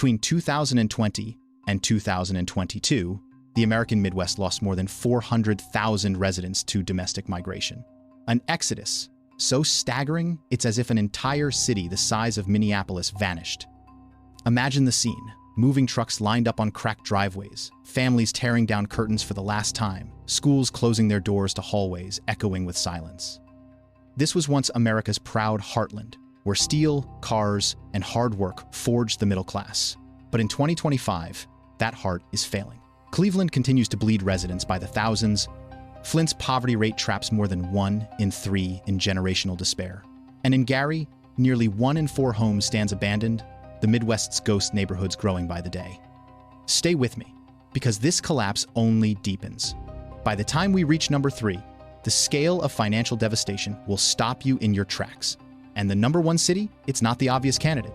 Between 2020 and 2022, the American Midwest lost more than 400,000 residents to domestic migration. An exodus so staggering, it's as if an entire city the size of Minneapolis vanished. Imagine the scene. Moving trucks lined up on cracked driveways, families tearing down curtains for the last time, schools closing their doors to hallways echoing with silence. This was once America's proud heartland, where steel, cars, and hard work forged the middle class. But in 2025, that heart is failing. Cleveland continues to bleed residents by the thousands. Flint's poverty rate traps more than 1 in 3 in generational despair. And in Gary, nearly 1 in 4 homes stands abandoned, the Midwest's ghost neighborhoods growing by the day. Stay with me, because this collapse only deepens. By the time we reach number 3, the scale of financial devastation will stop you in your tracks. And the number 1 city, it's not the obvious candidate.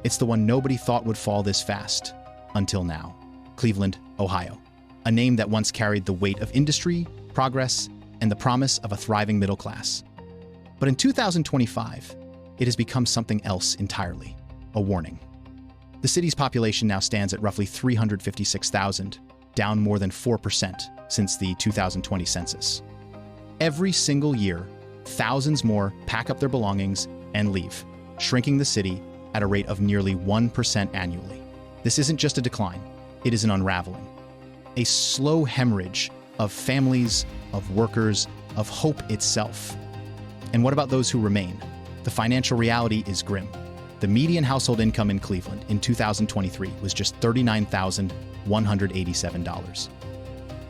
It's the one nobody thought would fall this fast, until now. Cleveland, Ohio. A name that once carried the weight of industry, progress, and the promise of a thriving middle class. But in 2025, it has become something else entirely. A warning. The city's population now stands at roughly 356,000, down more than 4% since the 2020 census. Every single year, thousands more pack up their belongings and leave, shrinking the city at a rate of nearly 1% annually. This isn't just a decline, it is an unraveling. A slow hemorrhage of families, of workers, of hope itself. And what about those who remain? The financial reality is grim. The median household income in Cleveland in 2023 was just $39,187.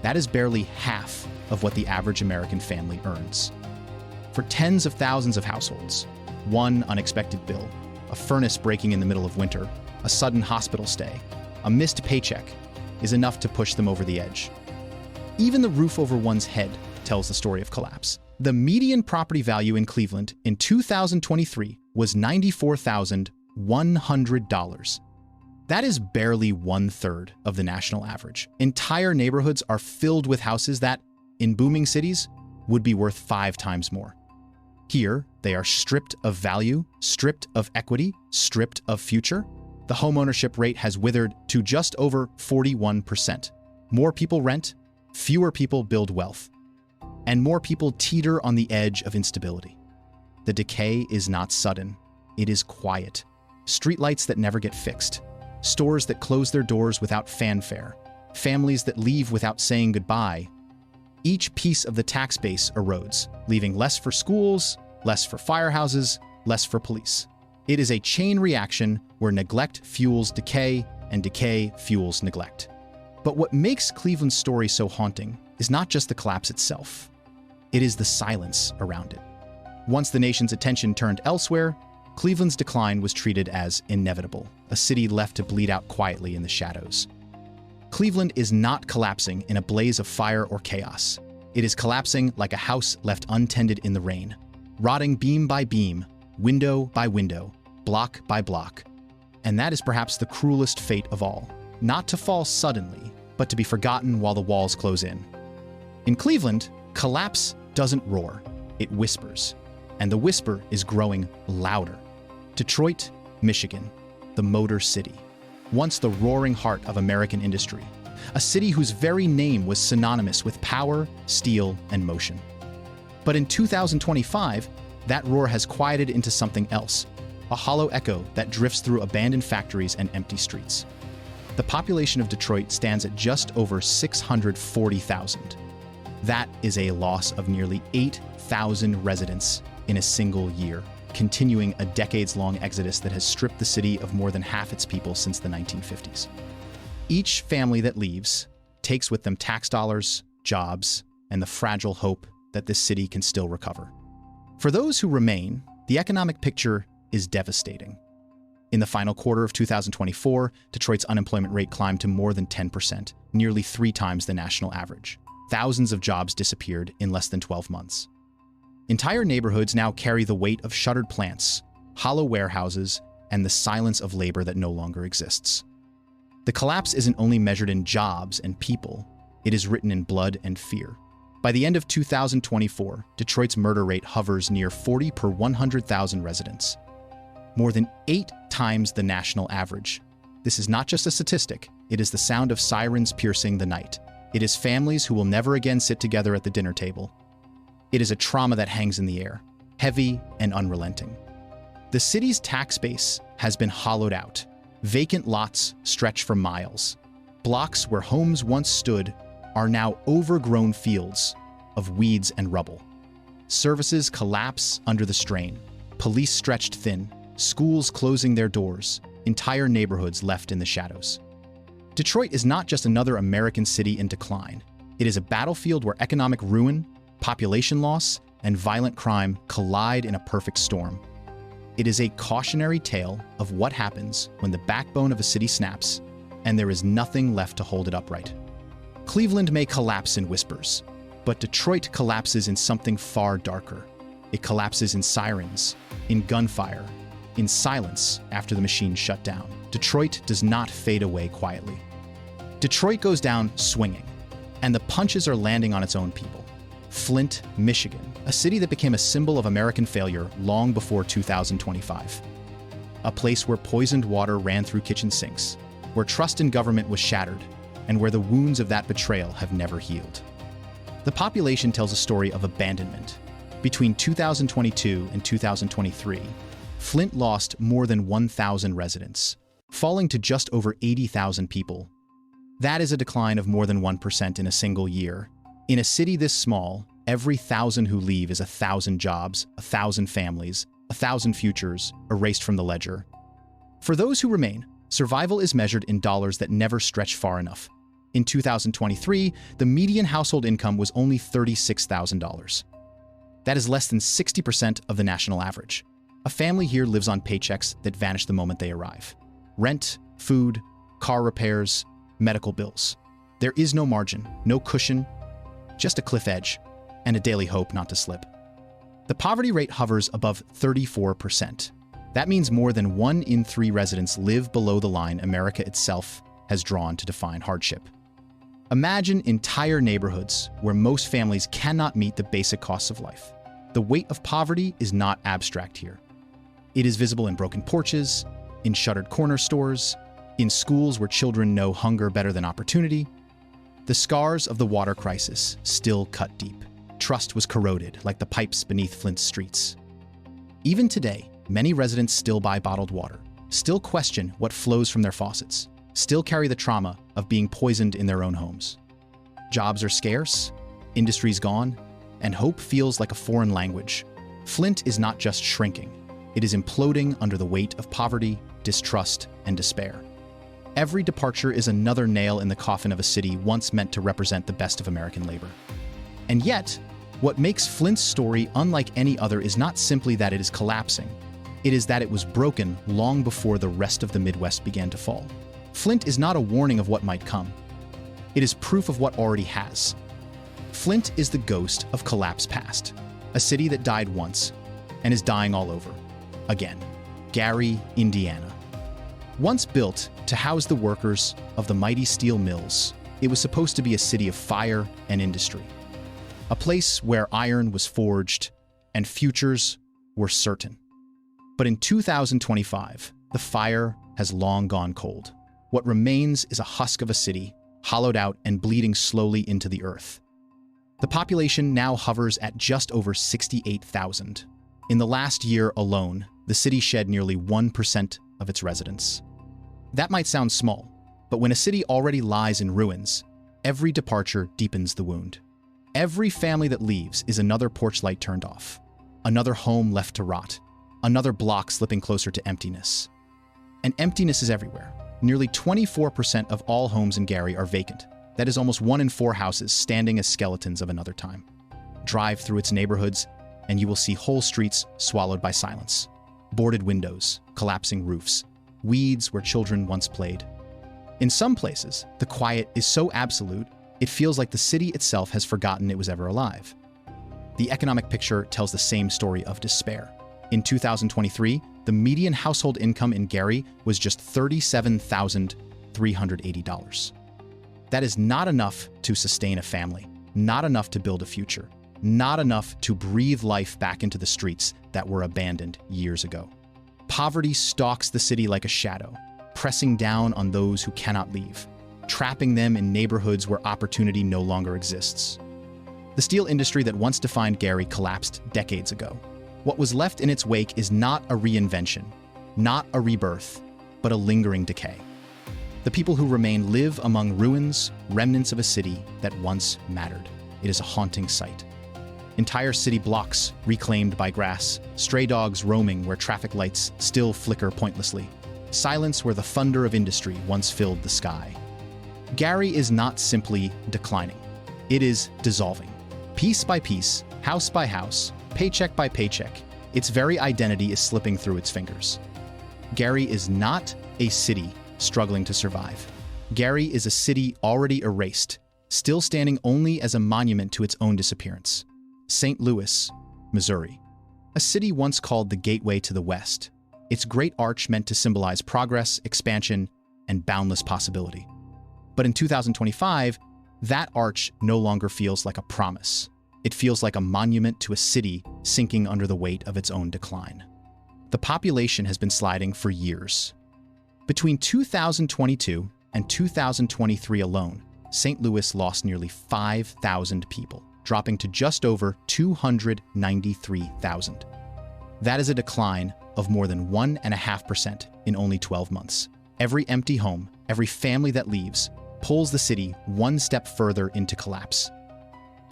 That is barely half of what the average American family earns. For tens of thousands of households, one unexpected bill, a furnace breaking in the middle of winter, a sudden hospital stay, a missed paycheck, is enough to push them over the edge. Even the roof over one's head tells the story of collapse. The median property value in Cleveland in 2023 was $94,100. That is barely 1/3 of the national average. Entire neighborhoods are filled with houses that, in booming cities, would be worth 5 times more. Here, they are stripped of value, stripped of equity, stripped of future. The homeownership rate has withered to just over 41%. More people rent, fewer people build wealth, and more people teeter on the edge of instability. The decay is not sudden, it is quiet. Streetlights that never get fixed, stores that close their doors without fanfare, families that leave without saying goodbye. Each piece of the tax base erodes, leaving less for schools, less for firehouses, less for police. It is a chain reaction where neglect fuels decay and decay fuels neglect. But what makes Cleveland's story so haunting is not just the collapse itself. It is the silence around it. Once the nation's attention turned elsewhere, Cleveland's decline was treated as inevitable, a city left to bleed out quietly in the shadows. Cleveland is not collapsing in a blaze of fire or chaos. It is collapsing like a house left untended in the rain, rotting beam by beam, window by window, block by block. And that is perhaps the cruelest fate of all. Not to fall suddenly, but to be forgotten while the walls close in. In Cleveland, collapse doesn't roar, it whispers. And the whisper is growing louder. Detroit, Michigan, the Motor City. Once the roaring heart of American industry, a city whose very name was synonymous with power, steel, and motion. But in 2025, that roar has quieted into something else, a hollow echo that drifts through abandoned factories and empty streets. The population of Detroit stands at just over 640,000. That is a loss of nearly 8,000 residents in a single year, continuing a decades-long exodus that has stripped the city of more than half its people since the 1950s. Each family that leaves takes with them tax dollars, jobs, and the fragile hope that this city can still recover. For those who remain, the economic picture is devastating. In the final quarter of 2024, Detroit's unemployment rate climbed to more than 10%, nearly 3 times the national average. Thousands of jobs disappeared in less than 12 months. Entire neighborhoods now carry the weight of shuttered plants, hollow warehouses, and the silence of labor that no longer exists. The collapse isn't only measured in jobs and people, it is written in blood and fear. By the end of 2024, Detroit's murder rate hovers near 40 per 100,000 residents, more than 8 times the national average. This is not just a statistic, it is the sound of sirens piercing the night. It is families who will never again sit together at the dinner table. It is a trauma that hangs in the air, heavy and unrelenting. The city's tax base has been hollowed out. Vacant lots stretch for miles. Blocks where homes once stood are now overgrown fields of weeds and rubble. Services collapse under the strain. Police stretched thin, schools closing their doors, entire neighborhoods left in the shadows. Detroit is not just another American city in decline. It is a battlefield where economic ruin, population loss, and violent crime collide in a perfect storm. It is a cautionary tale of what happens when the backbone of a city snaps and there is nothing left to hold it upright. Cleveland may collapse in whispers, but Detroit collapses in something far darker. It collapses in sirens, in gunfire, in silence after the machines shut down. Detroit does not fade away quietly. Detroit goes down swinging, and the punches are landing on its own people. Flint, Michigan, a city that became a symbol of American failure long before 2025. A place where poisoned water ran through kitchen sinks, where trust in government was shattered, and where the wounds of that betrayal have never healed. The population tells a story of abandonment. Between 2022 and 2023, Flint lost more than 1,000 residents, falling to just over 80,000 people. That is a decline of more than 1% in a single year. In a city this small, every 1,000 who leave is 1,000 jobs, 1,000 families, 1,000 futures erased from the ledger. For those who remain, survival is measured in dollars that never stretch far enough. In 2023, the median household income was only $36,000. That is less than 60% of the national average. A family here lives on paychecks that vanish the moment they arrive. Rent, food, car repairs, medical bills. There is no margin, no cushion, just a cliff edge, and a daily hope not to slip. The poverty rate hovers above 34%. That means more than 1 in 3 residents live below the line America itself has drawn to define hardship. Imagine entire neighborhoods where most families cannot meet the basic costs of life. The weight of poverty is not abstract here. It is visible in broken porches, in shuttered corner stores, in schools where children know hunger better than opportunity. The scars of the water crisis still cut deep. Trust was corroded like the pipes beneath Flint's streets. Even today, many residents still buy bottled water, still question what flows from their faucets, still carry the trauma of being poisoned in their own homes. Jobs are scarce, industries gone, and hope feels like a foreign language. Flint is not just shrinking, it is imploding under the weight of poverty, distrust, and despair. Every departure is another nail in the coffin of a city once meant to represent the best of American labor. And yet, what makes Flint's story unlike any other is not simply that it is collapsing. It is that it was broken long before the rest of the Midwest began to fall. Flint is not a warning of what might come. It is proof of what already has. Flint is the ghost of collapse past, a city that died once and is dying all over again. Gary, Indiana. Once built to house the workers of the mighty steel mills, it was supposed to be a city of fire and industry. A place where iron was forged and futures were certain. But in 2025, the fire has long gone cold. What remains is a husk of a city, hollowed out and bleeding slowly into the earth. The population now hovers at just over 68,000. In the last year alone, the city shed nearly 1% of its residents. That might sound small, but when a city already lies in ruins, every departure deepens the wound. Every family that leaves is another porch light turned off, another home left to rot, another block slipping closer to emptiness. And emptiness is everywhere. Nearly 24% of all homes in Gary are vacant. That is almost 1 in 4 houses standing as skeletons of another time. Drive through its neighborhoods, and you will see whole streets swallowed by silence. Boarded windows, collapsing roofs, weeds where children once played. In some places, the quiet is so absolute, it feels like the city itself has forgotten it was ever alive. The economic picture tells the same story of despair. In 2023, the median household income in Gary was just $37,380. That is not enough to sustain a family, not enough to build a future, not enough to breathe life back into the streets that were abandoned years ago. Poverty stalks the city like a shadow, pressing down on those who cannot leave, trapping them in neighborhoods where opportunity no longer exists. The steel industry that once defined Gary collapsed decades ago. What was left in its wake is not a reinvention, not a rebirth, but a lingering decay. The people who remain live among ruins, remnants of a city that once mattered. It is a haunting sight. Entire city blocks reclaimed by grass, stray dogs roaming where traffic lights still flicker pointlessly, silence where the thunder of industry once filled the sky. Gary is not simply declining. It is dissolving. Piece by piece, house by house, paycheck by paycheck, its very identity is slipping through its fingers. Gary is not a city struggling to survive. Gary is a city already erased, still standing only as a monument to its own disappearance. St. Louis, Missouri. A city once called the Gateway to the West. Its great arch meant to symbolize progress, expansion, and boundless possibility. But in 2025, that arch no longer feels like a promise. It feels like a monument to a city sinking under the weight of its own decline. The population has been sliding for years. Between 2022 and 2023 alone, St. Louis lost nearly 5,000 people, dropping to just over 293,000. That is a decline of more than 1.5% in only 12 months. Every empty home, every family that leaves, pulls the city one step further into collapse.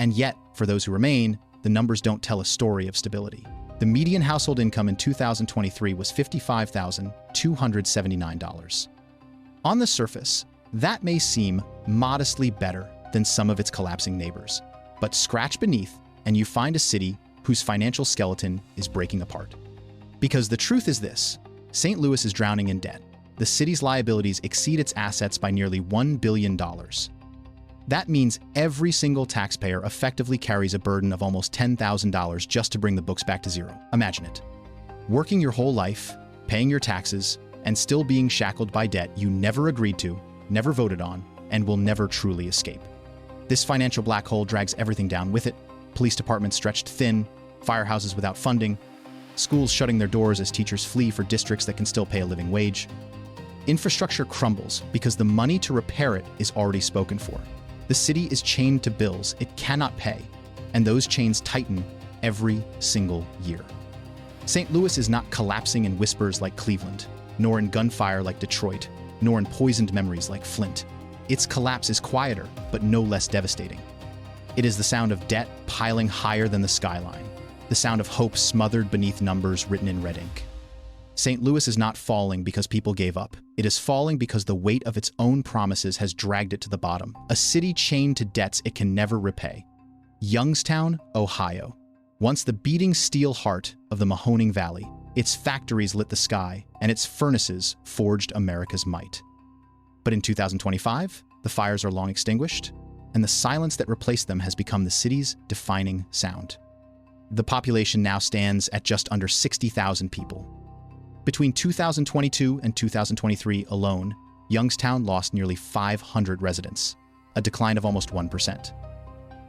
And yet, for those who remain, the numbers don't tell a story of stability. The median household income in 2023 was $55,279. On the surface, that may seem modestly better than some of its collapsing neighbors. But scratch beneath, and you find a city whose financial skeleton is breaking apart. Because the truth is this: St. Louis is drowning in debt. The city's liabilities exceed its assets by nearly $1 billion. That means every single taxpayer effectively carries a burden of almost $10,000 just to bring the books back to zero. Imagine it. Working your whole life, paying your taxes, and still being shackled by debt you never agreed to, never voted on, and will never truly escape. This financial black hole drags everything down with it: police departments stretched thin, firehouses without funding, schools shutting their doors as teachers flee for districts that can still pay a living wage. Infrastructure crumbles because the money to repair it is already spoken for. The city is chained to bills it cannot pay, and those chains tighten every single year. St. Louis is not collapsing in whispers like Cleveland, nor in gunfire like Detroit, nor in poisoned memories like Flint. Its collapse is quieter, but no less devastating. It is the sound of debt piling higher than the skyline, the sound of hope smothered beneath numbers written in red ink. St. Louis is not falling because people gave up. It is falling because the weight of its own promises has dragged it to the bottom, a city chained to debts it can never repay. Youngstown, Ohio. Once the beating steel heart of the Mahoning Valley, its factories lit the sky, and its furnaces forged America's might. But in 2025, the fires are long extinguished, and the silence that replaced them has become the city's defining sound. The population now stands at just under 60,000 people. Between 2022 and 2023 alone, Youngstown lost nearly 500 residents, a decline of almost 1%.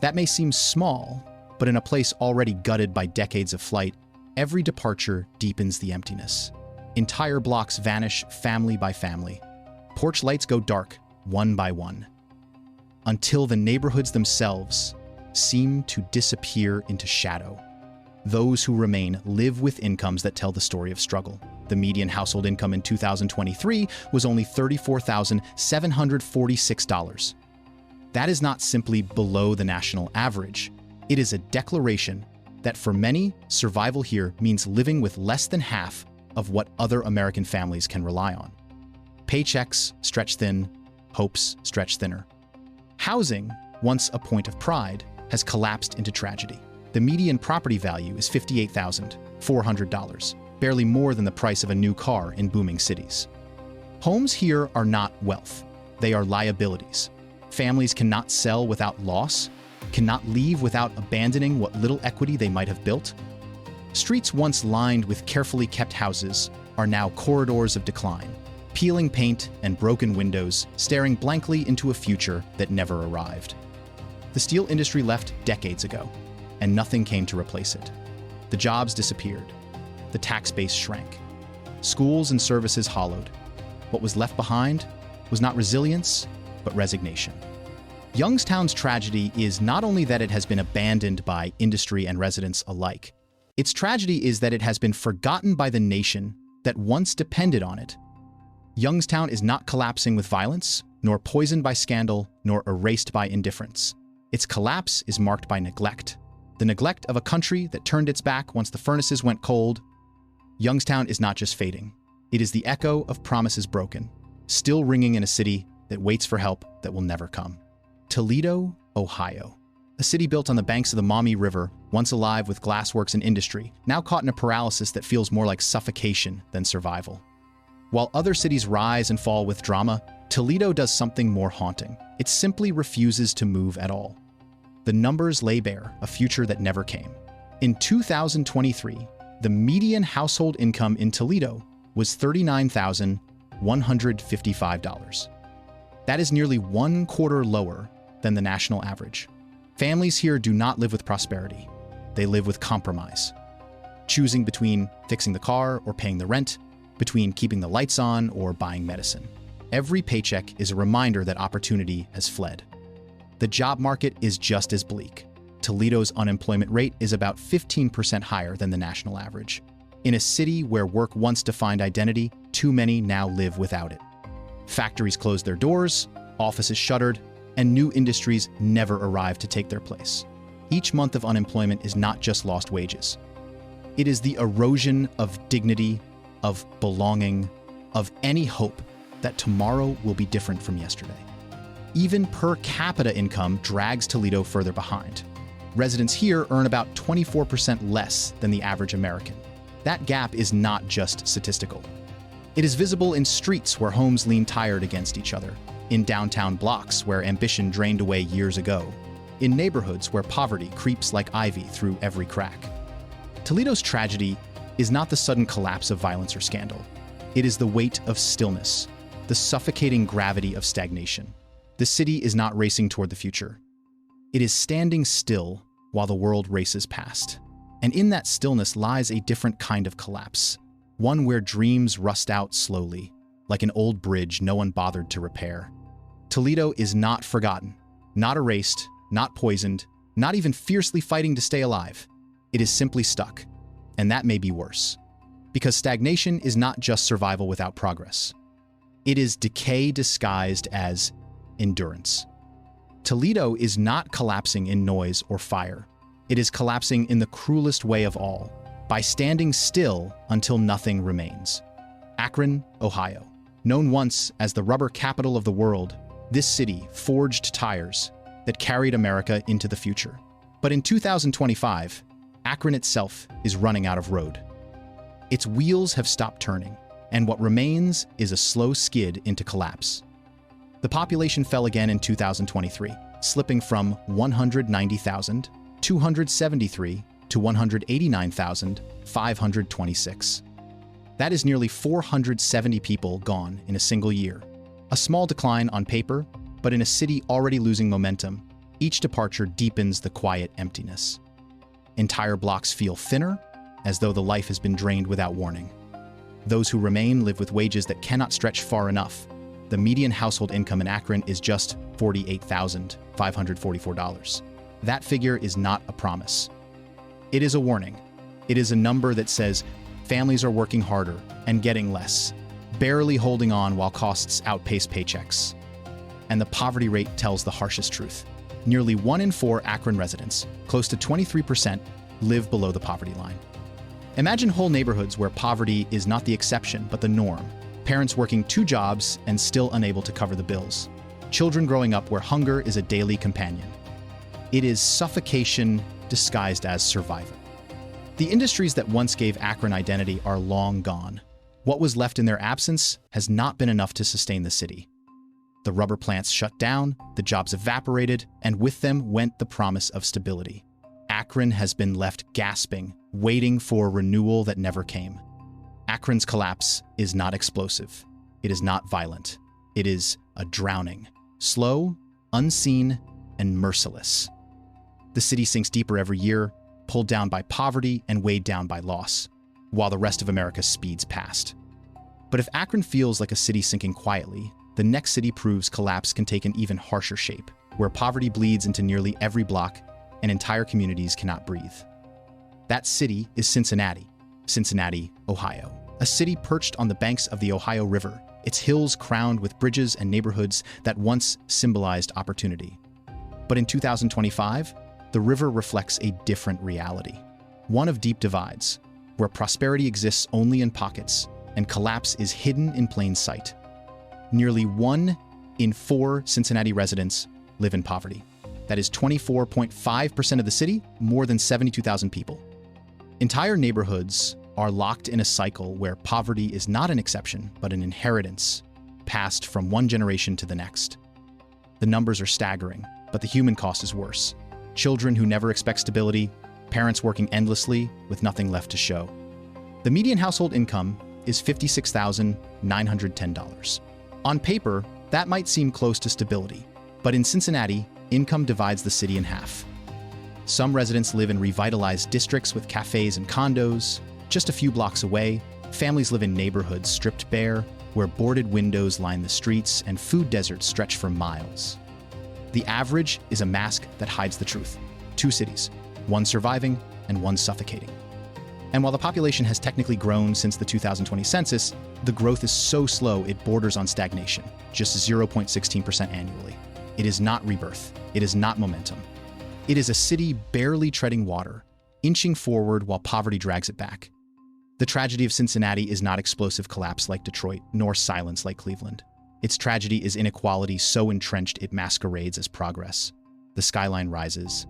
That may seem small, but in a place already gutted by decades of flight, every departure deepens the emptiness. Entire blocks vanish family by family. Porch lights go dark, one by one, until the neighborhoods themselves seem to disappear into shadow. Those who remain live with incomes that tell the story of struggle. The median household income in 2023 was only $34,746. That is not simply below the national average. It is a declaration that for many, survival here means living with less than half of what other American families can rely on. Paychecks stretch thin, hopes stretch thinner. Housing, once a point of pride, has collapsed into tragedy. The median property value is $58,400, barely more than the price of a new car in booming cities. Homes here are not wealth. They are liabilities. Families cannot sell without loss, cannot leave without abandoning what little equity they might have built. Streets once lined with carefully kept houses are now corridors of decline, peeling paint and broken windows, staring blankly into a future that never arrived. The steel industry left decades ago, and nothing came to replace it. The jobs disappeared. The tax base shrank. Schools and services hollowed. What was left behind was not resilience, but resignation. Youngstown's tragedy is not only that it has been abandoned by industry and residents alike. Its tragedy is that it has been forgotten by the nation that once depended on it. Youngstown is not collapsing with violence, nor poisoned by scandal, nor erased by indifference. Its collapse is marked by neglect. The neglect of a country that turned its back once the furnaces went cold. Youngstown is not just fading. It is the echo of promises broken, still ringing in a city that waits for help that will never come. Toledo, Ohio. A city built on the banks of the Maumee River, once alive with glassworks and industry, now caught in a paralysis that feels more like suffocation than survival. While other cities rise and fall with drama, Toledo does something more haunting. It simply refuses to move at all. The numbers lay bare a future that never came. In 2023, the median household income in Toledo was $39,155. That is nearly 1/4 lower than the national average. Families here do not live with prosperity. They live with compromise, choosing between fixing the car or paying the rent, between keeping the lights on or buying medicine. Every paycheck is a reminder that opportunity has fled. The job market is just as bleak. Toledo's unemployment rate is about 15% higher than the national average. In a city where work once defined identity, too many now live without it. Factories closed their doors, offices shuttered, and new industries never arrived to take their place. Each month of unemployment is not just lost wages. It is the erosion of dignity, of belonging, of any hope that tomorrow will be different from yesterday. Even per capita income drags Toledo further behind. Residents here earn about 24% less than the average American. That gap is not just statistical. It is visible in streets where homes lean tired against each other, in downtown blocks where ambition drained away years ago, in neighborhoods where poverty creeps like ivy through every crack. Toledo's tragedy is not the sudden collapse of violence or scandal. It is the weight of stillness, the suffocating gravity of stagnation. The city is not racing toward the future. It is standing still while the world races past. And in that stillness lies a different kind of collapse, one where dreams rust out slowly, like an old bridge no one bothered to repair. Toledo is not forgotten, not erased, not poisoned, not even fiercely fighting to stay alive. It is simply stuck, and that may be worse. Because stagnation is not just survival without progress. It is decay disguised as endurance. Toledo is not collapsing in noise or fire. It is collapsing in the cruelest way of all, by standing still until nothing remains. Akron, Ohio. Known once as the rubber capital of the world, this city forged tires that carried America into the future. But in 2025, Akron itself is running out of road. Its wheels have stopped turning, and what remains is a slow skid into collapse. The population fell again in 2023, slipping from 190,273 to 189,526. That is nearly 470 people gone in a single year. A small decline on paper, but in a city already losing momentum, each departure deepens the quiet emptiness. Entire blocks feel thinner, as though the life has been drained without warning. Those who remain live with wages that cannot stretch far enough. The median household income in Akron is just $48,544. That figure is not a promise. It is a warning. It is a number that says families are working harder and getting less, barely holding on while costs outpace paychecks. And the poverty rate tells the harshest truth. Nearly 1 in 4 Akron residents, close to 23%, live below the poverty line. Imagine whole neighborhoods where poverty is not the exception but the norm. Parents working 2 jobs and still unable to cover the bills. Children growing up where hunger is a daily companion. It is suffocation disguised as survival. The industries that once gave Akron identity are long gone. What was left in their absence has not been enough to sustain the city. The rubber plants shut down, the jobs evaporated, and with them went the promise of stability. Akron has been left gasping, waiting for renewal that never came. Akron's collapse is not explosive. It is not violent. It is a drowning, slow, unseen, and merciless. The city sinks deeper every year, pulled down by poverty and weighed down by loss, while the rest of America speeds past. But if Akron feels like a city sinking quietly, the next city proves collapse can take an even harsher shape, where poverty bleeds into nearly every block and entire communities cannot breathe. That city is Cincinnati, Ohio. A city perched on the banks of the Ohio River, its hills crowned with bridges and neighborhoods that once symbolized opportunity. But in 2025, the river reflects a different reality, one of deep divides, where prosperity exists only in pockets and collapse is hidden in plain sight. Nearly 1 in 4 Cincinnati residents live in poverty. That is 24.5% of the city, more than 72,000 people. Entire neighborhoods are locked in a cycle where poverty is not an exception, but an inheritance passed from one generation to the next. The numbers are staggering, but the human cost is worse. Children who never expect stability, parents working endlessly with nothing left to show. The median household income is $56,910. On paper, that might seem close to stability, but in Cincinnati, income divides the city in half. Some residents live in revitalized districts with cafes and condos. Just a few blocks away, families live in neighborhoods stripped bare, where boarded windows line the streets and food deserts stretch for miles. The average is a mask that hides the truth. 2 cities, one surviving and one suffocating. And while the population has technically grown since the 2020 census, the growth is so slow it borders on stagnation, just 0.16% annually. It is not rebirth. It is not momentum. It is a city barely treading water, inching forward while poverty drags it back. The tragedy of Cincinnati is not explosive collapse like Detroit, nor silence like Cleveland. Its tragedy is inequality so entrenched it masquerades as progress. The skyline rises.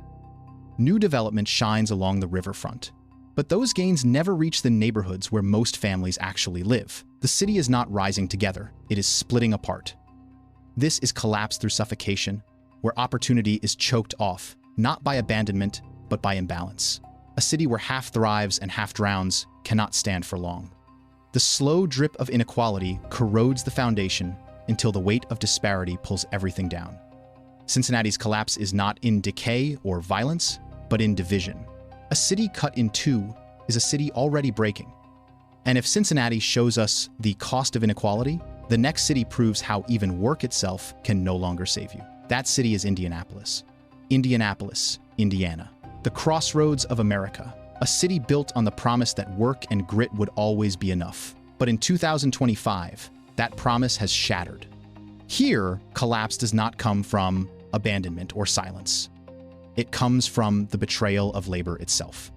New development shines along the riverfront. But those gains never reach the neighborhoods where most families actually live. The city is not rising together, it is splitting apart. This is collapse through suffocation, where opportunity is choked off, not by abandonment, but by imbalance. A city where half thrives and half drowns cannot stand for long. The slow drip of inequality corrodes the foundation until the weight of disparity pulls everything down. Cincinnati's collapse is not in decay or violence, but in division. A city cut in two is a city already breaking. And if Cincinnati shows us the cost of inequality, the next city proves how even work itself can no longer save you. That city is Indianapolis. Indianapolis, Indiana. The crossroads of America. A city built on the promise that work and grit would always be enough. But in 2025, that promise has shattered. Here, collapse does not come from abandonment or silence. It comes from the betrayal of labor itself.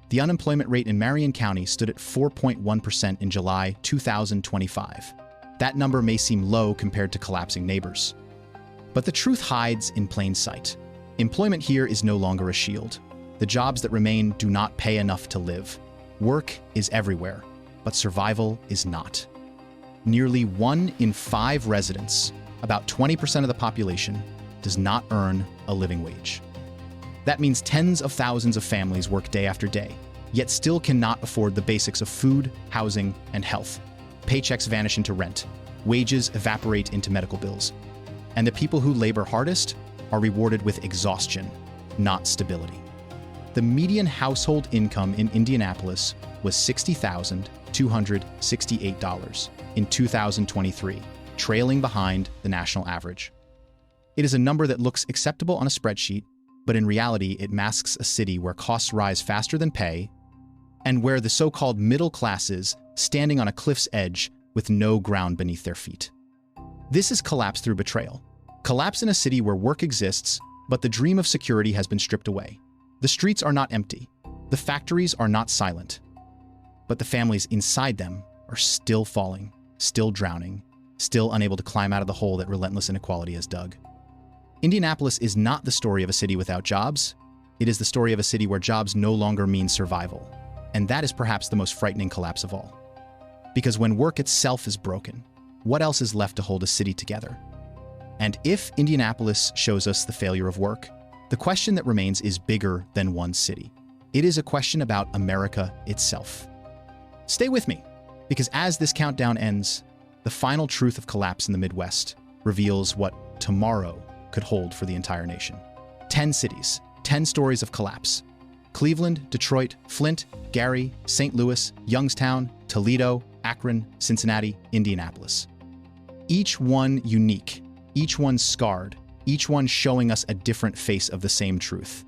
The unemployment rate in Marion County stood at 4.1% in July 2025. That number may seem low compared to collapsing neighbors. But the truth hides in plain sight. Employment here is no longer a shield. The jobs that remain do not pay enough to live. Work is everywhere, but survival is not. Nearly 1 in 5 residents, about 20% of the population, does not earn a living wage. That means tens of thousands of families work day after day, yet still cannot afford the basics of food, housing, and health. Paychecks vanish into rent, wages evaporate into medical bills, and the people who labor hardest are rewarded with exhaustion, not stability. The median household income in Indianapolis was $60,268 in 2023, trailing behind the national average. It is a number that looks acceptable on a spreadsheet, but in reality, it masks a city where costs rise faster than pay and where the so-called middle class is standing on a cliff's edge with no ground beneath their feet. This is collapse through betrayal. Collapse in a city where work exists, but the dream of security has been stripped away. The streets are not empty. The factories are not silent. But the families inside them are still falling, still drowning, still unable to climb out of the hole that relentless inequality has dug. Indianapolis is not the story of a city without jobs. It is the story of a city where jobs no longer mean survival. And that is perhaps the most frightening collapse of all. Because when work itself is broken, what else is left to hold a city together? And if Indianapolis shows us the failure of work, the question that remains is bigger than one city. It is a question about America itself. Stay with me, because as this countdown ends, the final truth of collapse in the Midwest reveals what tomorrow could hold for the entire nation. 10 cities, 10 stories of collapse. Cleveland, Detroit, Flint, Gary, St. Louis, Youngstown, Toledo, Akron, Cincinnati, Indianapolis. Each one unique, each one scarred, each one showing us a different face of the same truth.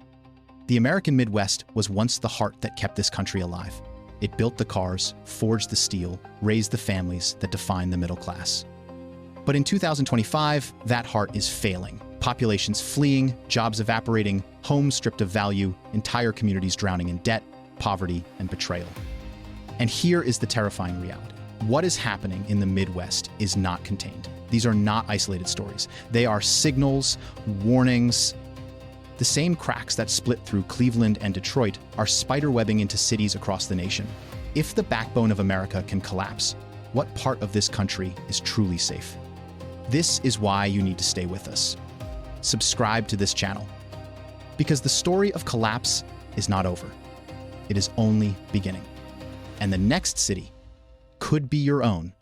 The American Midwest was once the heart that kept this country alive. It built the cars, forged the steel, raised the families that defined the middle class. But in 2025, that heart is failing. Populations fleeing, jobs evaporating, homes stripped of value, entire communities drowning in debt, poverty, and betrayal. And here is the terrifying reality. What is happening in the Midwest is not contained. These are not isolated stories. They are signals, warnings. The same cracks that split through Cleveland and Detroit are spiderwebbing into cities across the nation. If the backbone of America can collapse, what part of this country is truly safe? This is why you need to stay with us. Subscribe to this channel, because the story of collapse is not over. It is only beginning. And the next city could be your own